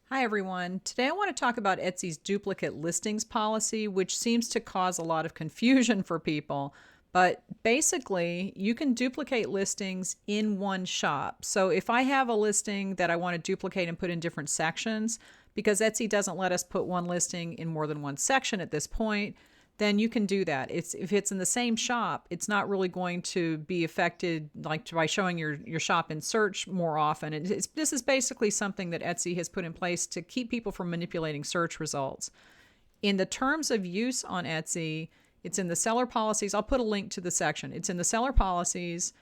Hi everyone. Today I want to talk about Etsy's duplicate listings policy, which seems to cause a lot of confusion for people. But basically, you can duplicate listings in one shop. So if I have a listing that I want to duplicate and put in different sections, because Etsy doesn't let us put one listing in more than one section at this point, then you can do that. If it's in the same shop, it's not really going to be affected like by showing your shop in search more often. This is basically something that Etsy has put in place to keep people from manipulating search results. In the terms of use on Etsy, it's in the seller policies. I'll put a link to the section. It's in the seller policies,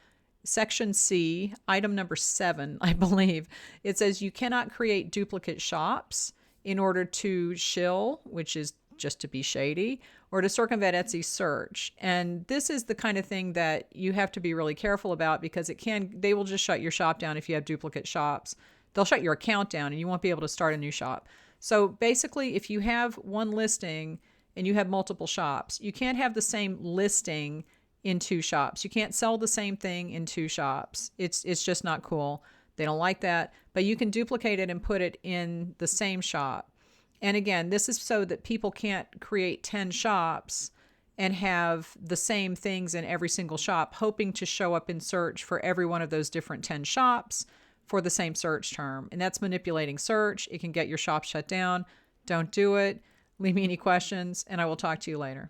section C, item number 7, I believe. It says you cannot create duplicate shops in order to shill, which is just to be shady, or to circumvent Etsy search. And this is the kind of thing that you have to be really careful about because they will just shut your shop down if you have duplicate shops. They'll shut your account down and you won't be able to start a new shop. So basically, if you have one listing and you have multiple shops, you can't have the same listing in two shops. You can't sell the same thing in two shops. It's just not cool. They don't like that. But you can duplicate it and put it in the same shop. And again, this is so that people can't create 10 shops and have the same things in every single shop, hoping to show up in search for every one of those different 10 shops for the same search term. And that's manipulating search. It can get your shop shut down. Don't do it. Leave me any questions, and I will talk to you later.